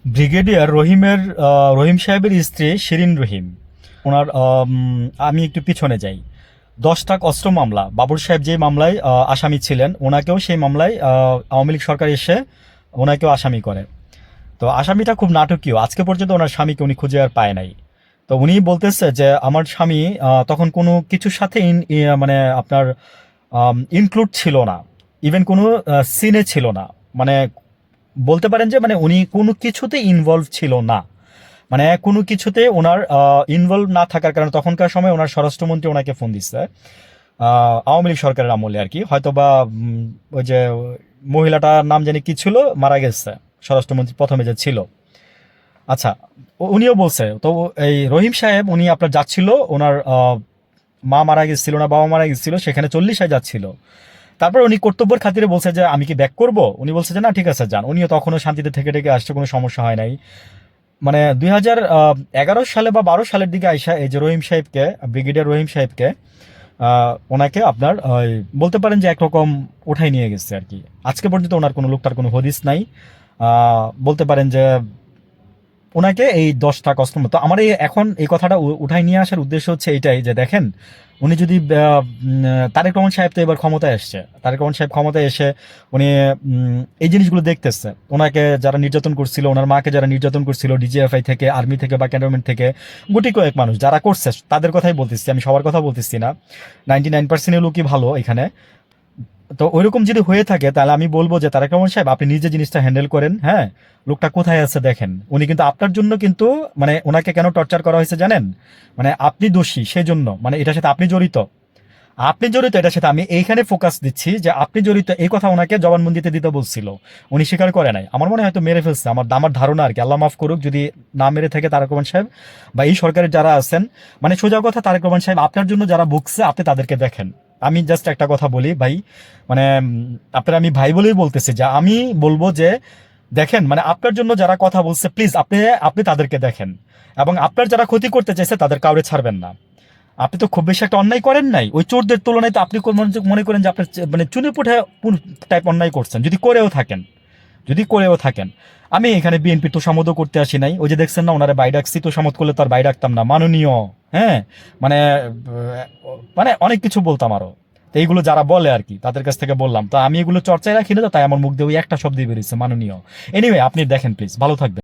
Brigadier রহিম সাহেবের স্ত্রী শিরিন রহিম। ওনার আমি একটু পিছনে যাই। 10টা অস্ত্র মামলা, বাবর সাহেব যে মামলায় আসামি ছিলেন, ওনাকেও সেই মামলায় আওয়ামী লীগ সরকার এসে ওনাকেও আসামি করে। তো আসামিটা খুব নাটকীয়, আজকে পর্যন্ত ওনার স্বামীকে উনি খুঁজে আর পায় নাই। তো উনি বলতেছে যে আমার স্বামী তখন কোনো কিছুর সাথে মানে আপনার ইনক্লুড ছিল না, ইভেন কোনো সিনে ছিল না। মানে বলতে পারেন যে মানে উনি কোনো কিছুতে ইনভলভ ছিল না, মানে কোনো কিছুতে ওনার ইনভলভ না থাকার কারণে তখনকার সময় ওনার স্বরাষ্ট্রমন্ত্রী ওনাকে ফোন দিচ্ছে, আওয়ামী লীগ সরকারের আমলে আর কি, হয়তো বা ওই যে মহিলাটার নাম জানি কি ছিল, মারা গেছে স্বরাষ্ট্রমন্ত্রী প্রথমে যে ছিল। আচ্ছা, উনিও বলছে তো এই রহিম সাহেব উনি আপনার যাচ্ছিল, ওনার মা মারা গেছিল না বাবা মারা গেছিল, সেখানে 40 যাচ্ছিল। তারপর উনি কর্তব্যের খাতিরে বলছে যে আমি কি ব্যাক করব, উনি বলছে যে না ঠিক আছে যান। উনিও তখনও শান্তিতে থেকে থেকে আসছে, কোনো সমস্যা হয় নাই। মানে 2011 সালে বা 12 সালের দিকে আইসা এই যে রহিম সাহেবকে, ব্রিগেডিয়ার রহিম সাহেবকে ওনাকে আপনার বলতে পারেন যে একরকম উঠাই নিয়ে গেছে আর কি। আজকে পর্যন্ত ওনার কোনো লোকটার কোনো হদিস নাই। বলতে পারেন যে ওনাকে এই 10টা কষ্ট। তো আমার এখন এই কথাটা উঠাই নিয়ে আসার উদ্দেশ্য হচ্ছে এইটাই যে দেখেন, উনি যদি তারেক রহমান সাহেব তো এবার ক্ষমতায় এসছে, তারেক রহমান সাহেব ক্ষমতায় এসে উনি এই জিনিসগুলো দেখতেছে। ওনাকে যারা নির্যাতন করছিল, ওনার মাকে যারা নির্যাতন করছিল, ডিজিএফআই থেকে, আর্মি থেকে বা ক্যান্টনমেন্ট থেকে গুটি কয়েক মানুষ যারা করছে, তাদের কথাই বলতেছি, আমি সবার কথা বলতেছি না। 99% লোকই ভালো এখানে। তো ওইরকম যদি হয়ে থাকে তাহলে আমি বলবো যে তারেক রহমান সাহেব আপনি নিজে জিনিসটা হ্যান্ডেল করেন। হ্যাঁ, লোকটা কোথায় আছে দেখেন। উনি কিন্তু আপনার জন্য কিন্তু মানে ওনাকে কেন টর্চার করা হয়েছে জানেন? মানে আপনি দোষী সেজন্য, মানে এটার সাথে আপনি জড়িত, আপনি জড়িত এটার সাথে। আমি এইখানে ফোকাস দিচ্ছি যে আপনি জড়িত, এই কথা ওনাকে জবানবন্দিতে দিতে বলছিল, উনি স্বীকার করে নাই। আমার মনে হয় হয়তো মেরে ফেলছে, আমার আমার ধারণা আর কি, আল্লাহ মাফ করুক যদি না মেরে থাকে তারেক রহমান সাহেব বা এই সরকারের যারা আছেন। মানে সোজা কথা, তারেক রহমান সাহেব আপনার জন্য যারা ভুগছে আপনি তাদেরকে দেখেন। আমি জাস্ট একটা কথা বলি ভাই, মানে আপনার আমি ভাই বলেই বলতেছি, যে আমি বলবো যে দেখেন, মানে আপনার জন্য যারা কথা বলছে প্লিজ আপনি আপনি তাদেরকে দেখেন, এবং আপনার যারা ক্ষতি করতে চাইছে তাদের কাউরে ছাড়বেন না। আপনি তো খুব বেশি একটা অন্যায় করেন নাই, ওই চোরদের তুলনায় তো আপনি মনে করেন যে আপনার মানে চুনি পুঠে টাইপ অন্যায় করছেন, যদি করেও থাকেন, যদি করেও থাকেন। আমি এখানে বিএনপি তোষামত করতে আসি নাই। ওই যে দেখছেন না ওনারা বাইডাকসি, তোষামত করলে তার বাইডাকতাম না, মাননীয়। হ্যাঁ, মানে মানে অনেক কিছু বলতাম আরো। তো এইগুলো যারা বলে আর কি তাদের কাছ থেকে বললাম, তো আমি এগুলো চর্চায় রাখি না, তো তাই আমার মুখ দিয়ে ওই একটা শব্দই বেরিয়েছে, মাননীয়। এনিওয়ে আপনি দেখেন প্লিজ, ভালো থাকবেন।